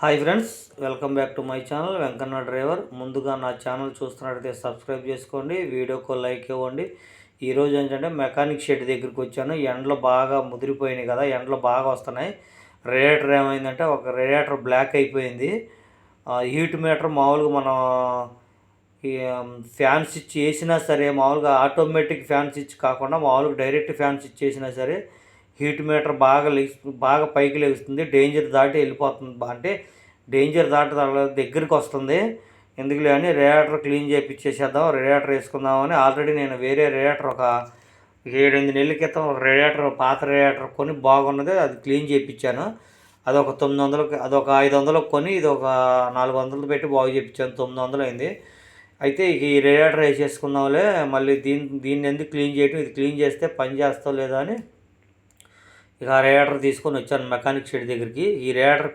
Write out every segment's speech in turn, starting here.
Hi friends, welcome back to my channel Venkanna driver. ముందుగా నా channel చూస్తున్నట్టయితే సబ్స్క్రైబ్ చేసుకోండి, వీడియోకి లైక్ ఇవ్వండి. ఈరోజు ఏంటంటే మెకానిక్ షెడ్ దగ్గరికి వచ్చాను. ఎండలు బాగా ముదిరిపోయినాయి కదా, ఎండలు బాగా వస్తున్నాయి. రేడియేటర్ ఏమైందంటే ఒక రేడియేటర్ బ్లాక్ అయిపోయింది. హీట్ మీటర్ మామూలుగా మనం ఈ ఫ్యాన్ స్విచ్ వేసినా సరే, మామూలుగా ఆటోమేటిక్ ఫ్యాన్ స్విచ్ కాకుండా మామూలుగా డైరెక్ట్ ఫ్యాన్ స్విచ్ వేసినా సరే హీట్ మీటర్ బాగా పైకి లేస్తుంది, డేంజర్ దాటి వెళ్ళిపోతుంది. అంటే డేంజర్ దాటి దగ్గరికి వస్తుంది. ఎందుకులే అని రేడియేటర్ క్లీన్ చేయించేసేద్దాం, రేడియేటర్ వేసుకుందామని ఆల్రెడీ నేను వేరే రేడియేటర్ ఒక 7-8 నెలల క్రితం ఒక రేడియేటర్, పాత రేడియేటర్ కొని బాగున్నది, అది క్లీన్ చేయించాను. అదొక 900, అదొక 500 కొని ఇది ఒక 400 పెట్టి బాగు చేయించాను. 900 అయింది. అయితే ఈ రేడియేటర్ వేసేసుకుందాంలే, మళ్ళీ దీన్ని ఎందుకు క్లీన్ చేయటం, ఇది క్లీన్ చేస్తే పని చేస్తావు లేదా అని ఇక ఆ రేడియేటర్ తీసుకొని వచ్చాను మెకానిక్ షెడ్ దగ్గరికి. ఈ రేడియేటర్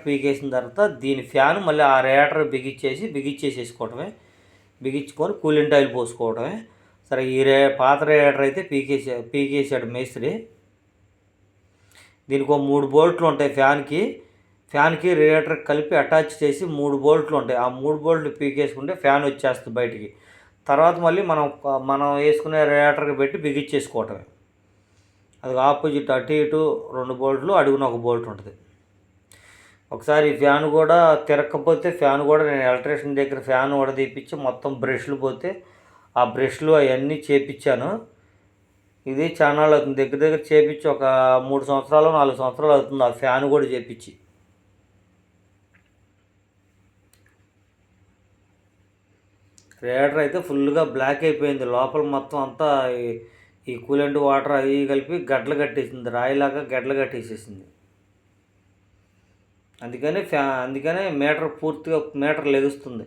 పీకేసిన తర్వాత దీని ఫ్యాన్ మళ్ళీ ఆ రేడియేటర్ బిగించేసేసుకోవటమే, బిగించుకొని కూలింగ్ ఆయిల్ పోసుకోవటమే. సరే, పాత రేడియేటర్ అయితే పీకేసాడు మేస్త్రి. దీనికి ఒక 3 బోల్ట్లు ఉంటాయి ఫ్యాన్కి రేడియేటర్కి కలిపి అటాచ్ చేసి 3 బోల్ట్లు ఉంటాయి. ఆ 3 బోల్ట్లు పీకేసుకుంటే ఫ్యాన్ వచ్చేస్తుంది బయటికి. తర్వాత మళ్ళీ మనం వేసుకునే రేడియేటర్కి పెట్టి బిగించేసుకోవటమే. అది ఆపోజిట్ అటు ఇటు 2 బోల్ట్లు, అడుగున ఒక బోల్ట్ ఉంటుంది. ఒకసారి ఫ్యాన్ కూడా తిరగకపోతే ఫ్యాన్ కూడా నేను ఎలక్ట్రీషియన్ దగ్గర ఫ్యాన్ కూడా తీపిచ్చి మొత్తం బ్రష్లు పోతే ఆ బ్రష్లు అవన్నీ చేపించాను. ఇది చాలా అవుతుంది, దగ్గర చేపించి ఒక 3 సంవత్సరాలు 4 సంవత్సరాలు అవుతుంది ఆ ఫ్యాన్ కూడా చేపించి. రేడియేటర్ అయితే ఫుల్గా బ్లాక్ అయిపోయింది. లోపల మొత్తం అంతా ఈ కూలెంట్ వాటర్ అవి కలిపి గడ్డలు కట్టేసింది, రాయిలాగా గడ్డలు కట్టేసేసింది. అందుకనే మీటర్ లెగుస్తుంది.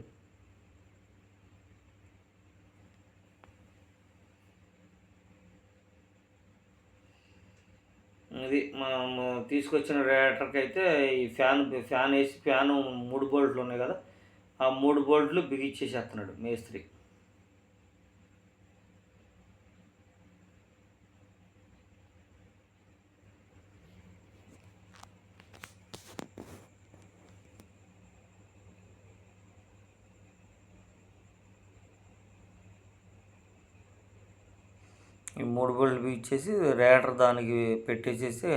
ఇది మనం తీసుకొచ్చిన రేడియేటర్కి అయితే ఈ ఫ్యాన్ వేసి 3 బోల్ట్లు ఉన్నాయి కదా, ఆ 3 బోల్ట్లు బిగించేసేస్తున్నాడు మేస్త్రి. ఈ 3 బోల్ట్లు బిగించేసి రేడియేటర్ దానికి పెట్టేసేసి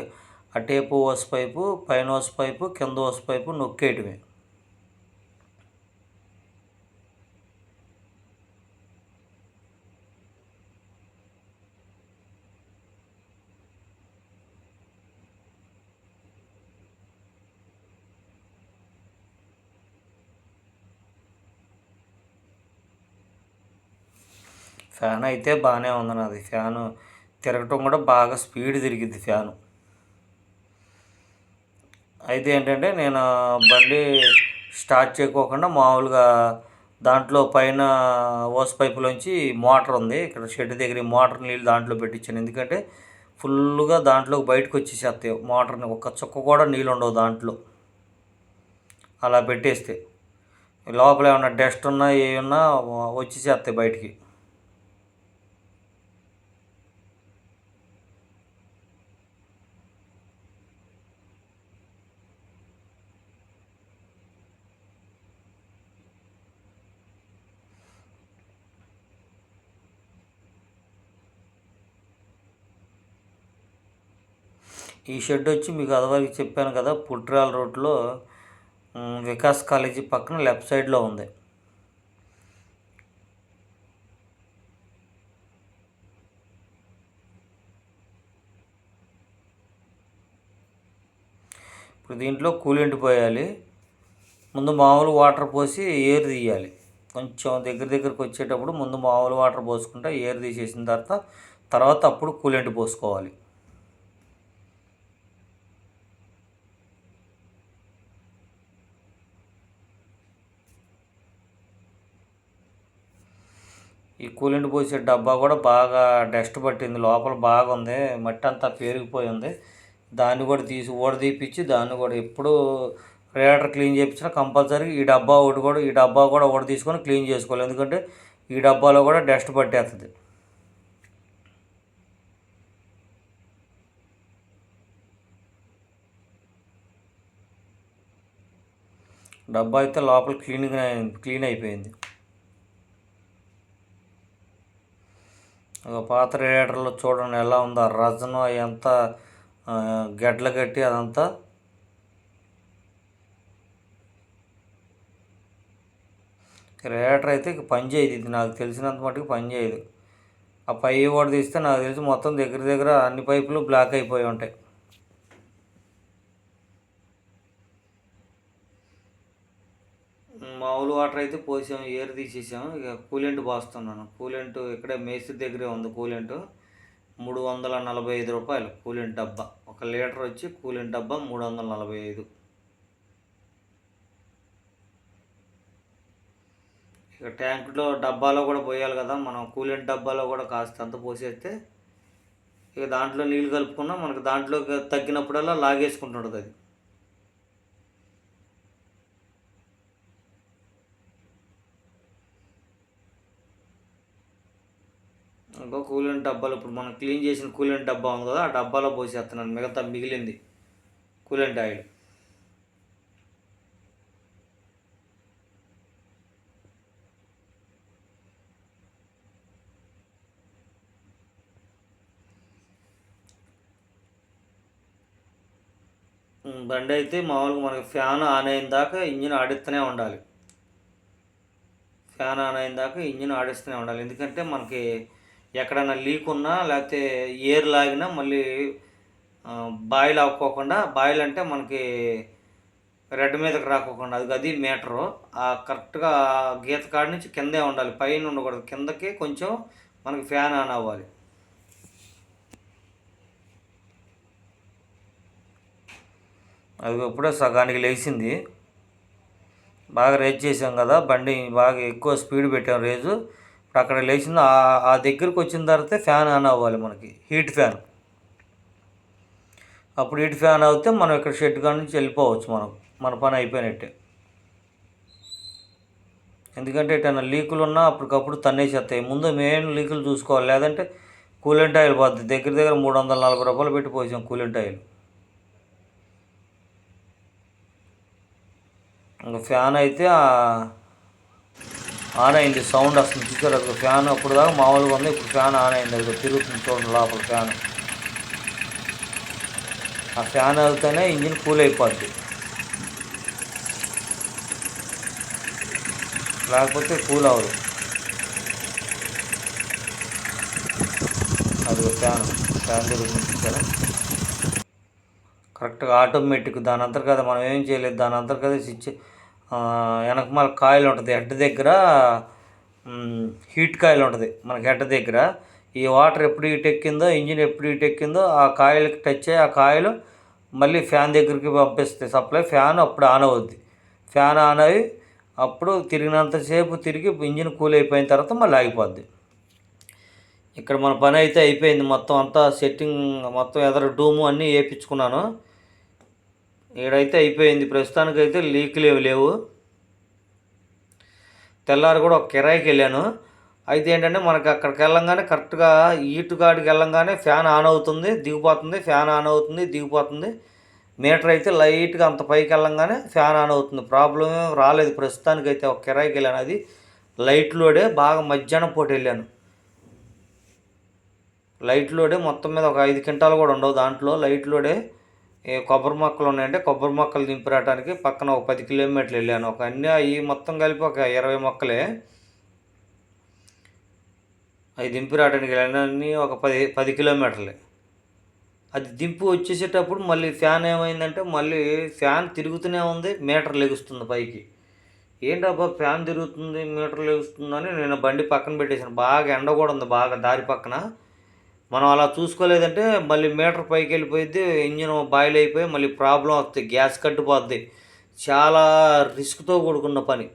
ఆ టేపు ఓస్ పైపు, పైన ఓస్ పైపు, కింద ఓస్ పైపు నొక్కేయటమే. ఫ్యాన్ అయితే బాగానే ఉంది నాది. ఫ్యాను తిరగటం కూడా బాగా స్పీడ్ తిరిగిద్ది ఫ్యాను. అయితే ఏంటంటే నేను బండి స్టార్ట్ చేయకోకుండా మామూలుగా దాంట్లో పైన ఓస్ పైపులోంచి మోటార్ ఉంది, ఇక్కడ షెడ్ దగ్గర మోటార్ నీళ్ళు దాంట్లో పెట్టించాను. ఎందుకంటే ఫుల్గా దాంట్లోకి బయటకు వచ్చేసేస్తాయి మోటార్ని, ఒక్క చుక్క కూడా నీళ్ళు ఉండవు దాంట్లో. అలా పెట్టేస్తే లోపల ఏమన్నా డస్ట్ ఉన్నా ఏమన్నా వచ్చేసేస్తాయి బయటికి. ఈ షెడ్ వచ్చి మీకు అదివరకు చెప్పాను కదా, పుట్రాల రోడ్లో వికాస్ కాలేజీ పక్కన లెఫ్ట్ సైడ్లో ఉంది. ఇప్పుడు దీంట్లో కూలెంట్ పోయాలి. ముందు మామూలు వాటర్ పోసి ఎయిర్ తీయాలి. కొంచెం దగ్గరికి వచ్చేటప్పుడు ముందు మామూలు వాటర్ పోసుకుంటే ఎయిర్ తీసేసిన తర్వాత అప్పుడు కూలెంట్ పోసుకోవాలి. ఈ కూలెంట్ పోసే డబ్బా కూడా బాగా డస్ట్ పట్టింది, లోపల బాగుంది, మట్టి అంతా పేరుకుపోయి. దాన్ని కూడా తీపిచ్చి దాన్ని కూడా ఎప్పుడు రేడియేటర్ క్లీన్ చేయించినా కంపల్సరీ ఈ డబ్బా కూడా తీసుకొని క్లీన్ చేసుకోవాలి. ఎందుకంటే ఈ డబ్బాలో కూడా డస్ట్ పట్టేస్తుంది. డబ్బా అయితే లోపల క్లీన్ అయిపోయింది. ఒక పాత రేడియేటర్లో చూడండి ఎలా ఉందో రజను ఎంత గడ్డలు కట్టి అదంతా. రేడియేటర్ అయితే పని చేయదు, ఇది నాకు తెలిసినంత మటుకు పని చేయదు. ఆ పై కూడా తీస్తే నాకు తెలిసి మొత్తం దగ్గర దగ్గర అన్ని పైపులు బ్లాక్ అయిపోయి ఉంటాయి. మామూలు వాటర్ అయితే పోసాము, ఏరు తీసేసాము. ఇక కూలెంట్ పోస్తున్నాను. కూలెంట్ ఇక్కడే మేస్త్రి దగ్గరే ఉంది. కూలెంట్ 345 రూపాయలు కూలెంట్ డబ్బా. 1 లీటర్ వచ్చి కూలెంట్ డబ్బా 345. ఇక ట్యాంకులో డబ్బాలో కూడా పోయాలి కదా మనం. కూలెంట్ డబ్బాలో కూడా కాస్త అంత పోసేస్తే ఇక దాంట్లో నీళ్ళు కలుపుకున్నా మనకు దాంట్లో తగ్గినప్పుడల్లా లాగేసుకుంటుంటుంది అది. ఇంకో కూలెంట్ డబ్బాలు ఇప్పుడు మనం క్లీన్ చేసిన కూలెంట్ డబ్బా ఉంది కదా, ఆ డబ్బాలో పోసేస్తున్నాను మిగతా మిగిలింది కూలెంట్ ఆయిల్. బండి అయితే మామూలుగా మనకి ఫ్యాన్ ఆన్ అయిన దాకా ఇంజిన్ ఆడిస్తూనే ఉండాలి. ఫ్యాన్ ఆన్ అయిన దాకా ఇంజిన్ ఆడిస్తూనే ఉండాలి. ఎందుకంటే మనకి ఎక్కడైనా లీక్ ఉన్నా లేకపోతే ఎయిర్ లాగినా మళ్ళీ బాయిల్ అవ్వకోకుండా, బాయిల్ అంటే మనకి రెడ్ మీదకి రాకోకుండా, అది మీటరు కరెక్ట్గా గీత కాడి నుంచి కిందే ఉండాలి, పైన ఉండకూడదు. కిందకి కొంచెం మనకి ఫ్యాన్ ఆన్ అవ్వాలి. అది ఇప్పుడే సగానికి లేచింది. బాగా రేజ్ చేసాం కదా, బండి బాగా ఎక్కువ స్పీడ్ పెట్టాం రేజు. ఇప్పుడు అక్కడ లేచింది. ఆ దగ్గరికి వచ్చిన తర్వాత ఫ్యాన్ ఆన్ అవ్వాలి మనకి, హీట్ ఫ్యాన్. అప్పుడు హీట్ ఫ్యాన్ అవుతే మనం ఇక్కడ షెడ్ కాడ నుంచి వెళ్ళిపోవచ్చు, మన పని అయిపోయినట్టే. ఎందుకంటే ఎటైనా లీకులు ఉన్నా అప్పటికప్పుడు తన్నేసేస్తాయి. ముందు మెయిన్ లీకులు చూసుకోవాలి, లేదంటే కూలెంట్ ఆయిల్ పోద్ది. దగ్గర దగ్గర 340 రూపాయలు పెట్టి పోసాం కూలెంట్ ఆయిల్. ఇంకా ఫ్యాన్ అయితే ఆన్ అయింది, సౌండ్ వస్తుంది చూసారు. అసలు ఫ్యాన్ అప్పుడు దాకా మామూలుగా ఉంది, ఇప్పుడు ఫ్యాన్ ఆన్ అయింది. అది తిరుగుతుంది చూడండి లోపల ఫ్యాన్. ఆ ఫ్యాన్ అవుతేనే ఇంజిన్ కూల్ అయిపోద్ది, లేకపోతే కూల్ అవ్వదు. అది ఫ్యాన్ తిరుగుతుంది చూసారా. కరెక్ట్గా ఆటోమేటిక్ దాని అంతా కదా, మనం ఏం చేయలేదు. దాని అంతా కదా స్విచ్ వెనకమాల కాయిల్ ఉంటుంది హెడ్ దగ్గర, హీట్ కాయిల్ ఉంటుంది మనకి హెడ్ దగ్గర. ఈ వాటర్ ఎప్పుడు హీట్ ఎక్కిందో, ఇంజిన్ ఎప్పుడు హీట్ ఎక్కిందో ఆ కాయిల్కి టచ్ అయ్యి ఆ కాయిల్ మళ్ళీ ఫ్యాన్ దగ్గరికి పంపిస్తుంది సప్లై. ఫ్యాన్ అప్పుడు ఆన్ అవుద్ది. ఫ్యాన్ ఆన్ అయ్యి అప్పుడు తిరిగినంతసేపు తిరిగి ఇంజిన్ కూల్ అయిపోయిన తర్వాత మళ్ళీ ఆగిపోద్ది. ఇక్కడ మన పని అయితే అయిపోయింది. మొత్తం అంతా సెట్టింగ్, మొత్తం ఎదర డూము అన్నీ వేయించుకున్నాను. ఈడైతే అయిపోయింది. ప్రస్తుతానికైతే లీకులు ఏవి లేవు. తెల్లారి కూడా ఒక కిరాయికి వెళ్ళాను. అయితే ఏంటంటే మనకి అక్కడికి వెళ్ళంగానే కరెక్ట్గా ఈటుగాడికి వెళ్ళంగానే ఫ్యాన్ ఆన్ అవుతుంది, దిగిపోతుంది, ఫ్యాన్ ఆన్ అవుతుంది, దిగిపోతుంది. మీటర్ అయితే లైట్గా అంత పైకి వెళ్ళంగానే ఫ్యాన్ ఆన్ అవుతుంది. ప్రాబ్లం ఏం రాలేదు ప్రస్తుతానికైతే. ఒక కిరాయికి వెళ్ళాను, అది లైట్ లోడే. బాగా మధ్యాహ్నం పూట వెళ్ళాను. లైట్ లోడే మొత్తం మీద ఒక 5 క్వింటాలు కూడా ఉండవు దాంట్లో. లైట్ లోడే కొబ్బరి మొక్కలు ఉన్నాయంటే కొబ్బరి మొక్కలు దింపిరావడానికి పక్కన ఒక 10 కిలోమీటర్లు వెళ్ళాను. ఒక అన్నీ అవి మొత్తం కలిపి ఒక 20 మొక్కలే. అవి దింపిరావడానికి వెళ్ళాను, ఒక 10 కిలోమీటర్లే. అది దింపు వచ్చేసేటప్పుడు మళ్ళీ ఫ్యాన్ ఏమైందంటే మళ్ళీ ఫ్యాన్ తిరుగుతూనే ఉంది, మీటర్ లెగుస్తుంది పైకి. ఏంటబ్బా ఫ్యాన్ తిరుగుతుంది మీటర్ లెగుస్తుందని నేను బండి పక్కన పెట్టేసాను. బాగా ఎండ కూడా ఉంది, బాగా దారి పక్కన. మనం అలా చూసుకోలేదంటే మళ్ళీ మీటర్ పైకి వెళ్ళిపోయిద్ది, ఇంజిన్ బాయిల్ అయిపోయి మళ్ళీ ప్రాబ్లం వస్తుంది, గ్యాస్ కట్టిపోద్ది. చాలా రిస్క్తో కూడుకున్న పని.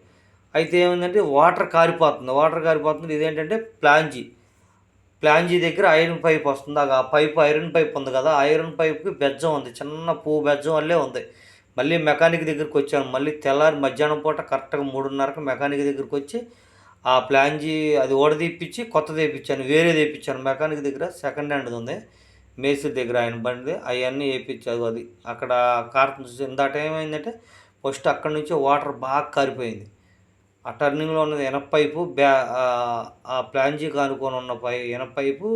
అయితే ఏమైందంటే వాటర్ కారిపోతుంది. ఇదేంటంటే ప్లాంజీ దగ్గర ఐరన్ పైప్ వస్తుంది. ఆ పైప్ ఐరన్ పైప్ ఉంది కదా, ఐరన్ పైప్కి బెజ్జం ఉంది, చిన్న పువ్వు బెజ్జం వల్లే ఉంది. మళ్ళీ మెకానిక్ దగ్గరికి వచ్చాను. మళ్ళీ తెల్లారి మధ్యాహ్నం పూట కరెక్ట్గా 3:30కి మెకానిక్ దగ్గరికి వచ్చి ఆ ప్లాంజీ అది ఓడదీపించి కొత్తది వేయించాను, వేరే తెప్పించాను. మెకానిక్ దగ్గర సెకండ్ హ్యాండ్ ఉంది, మేస్త్రి దగ్గర ఆయన బండి, అవన్నీ వేయించారు. అది అక్కడ కారుతుంది. ఇందాక ఏమైందంటే ఫస్ట్ అక్కడి నుంచి వాటర్ బాగా కారిపోయింది. ఆ టర్నింగ్లో ఉన్నది ఇనప పైపు ఆ ప్లాంజీకి ఆనుకొని ఉన్న ఇనప పైపు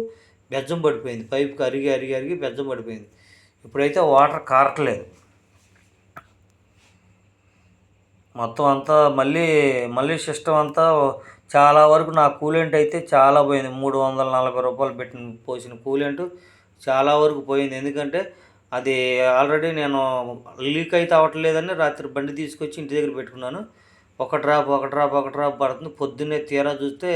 బెజ్జం పడిపోయింది. పైపుకి అరిగి అరిగి అరిగి బెజ్జం పడిపోయింది. ఇప్పుడైతే వాటర్ కారట్లేదు. మొత్తం అంతా మళ్ళీ సిస్టమ్ అంతా చాలా వరకు నా కూలెంట్ అయితే చాలా పోయింది. 340 రూపాయలు పోసిన కూలెంట్ చాలా వరకు పోయింది. ఎందుకంటే అది ఆల్రెడీ నేను లీక్ అయితే అవ్వట్లేదని రాత్రి బండి తీసుకొచ్చి ఇంటి దగ్గర పెట్టుకున్నాను. ఒక డ్రాప్ పడుతుంది. పొద్దున్నే తీరా చూస్తే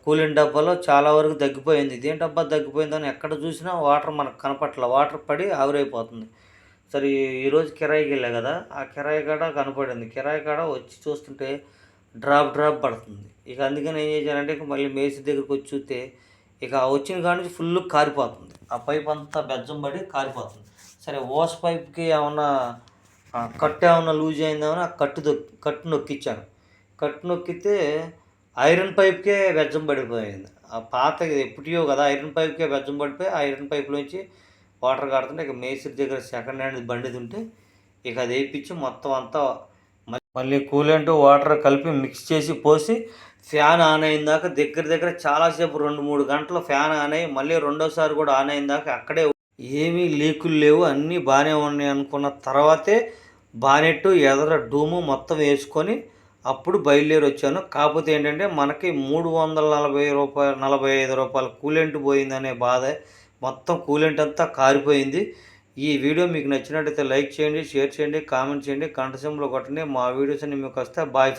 కూలింగ్ డబ్బాలో చాలా వరకు తగ్గిపోయింది. ఇదేంటబ్బా తగ్గిపోయిందని ఎక్కడ చూసినా వాటర్ మనకు కనపట్ల. వాటర్ పడి ఆవిరైపోతుంది. సరే ఈరోజు కిరాయికి వెళ్ళా కదా, ఆ కిరాయి కాడ కనపడింది. కిరాయి కాడ వచ్చి చూస్తుంటే డ్రాప్ పడుతుంది. ఇక అందుకని ఏం చేశానంటే ఇక మళ్ళీ మేస్త్రి దగ్గరికి వచ్చి చూస్తే ఇక వచ్చిన కాడ నుంచి ఫుల్ కారిపోతుంది. ఆ పైప్ అంతా బెజ్జం పడి కారిపోతుంది. సరే ఓస్ పైప్కి ఏమన్నా కట్టు ఏమన్నా లూజ్ అయిందేమో ఆ కట్టు నొక్కిచ్చాను. కట్టు నొక్కితే ఐరన్ పైప్కే బెజ్జం పడిపోయింది. ఆ పాతది ఎప్పటియో కదా, ఐరన్ పైప్కే బెజ్జం పడిపోయి ఐరన్ పైప్లోంచి వాటర్ కాడుతుంటే ఇక మేస్త్రి దగ్గర సెకండ్ హ్యాండ్ బండిది ఉంటే ఇక అది వేయించి మొత్తం అంతా మళ్ళీ కూలెంట్ వాటర్ కలిపి మిక్స్ చేసి పోసి ఫ్యాన్ ఆన్ అయిన దాకా దగ్గర చాలాసేపు 2-3 గంటలు ఫ్యాన్ ఆన్ అయ్యి మళ్ళీ రెండోసారి కూడా ఆన్ అయిన దాకా అక్కడే ఏమీ లీకులు లేవు, అన్నీ బాగానే ఉన్నాయి అనుకున్న తర్వాతే బానెట్టు ఎదర డూము మొత్తం వేసుకొని అప్పుడు బయలుదేరి వచ్చాను. కాకపోతే ఏంటంటే మనకి 345 రూపాయల కూలెంట్ పోయిందనే బాధ. మొత్తం కూలెంట్ అంతా కారిపోయింది. ఈ వీడియో మీకు నచ్చినట్టయితే లైక్ చేయండి, షేర్ చేయండి, కామెంట్ చేయండి, గంట సింబల్ కొట్టండి. మా వీడియోస్ అన్ని మీకు వస్తే బాయ్.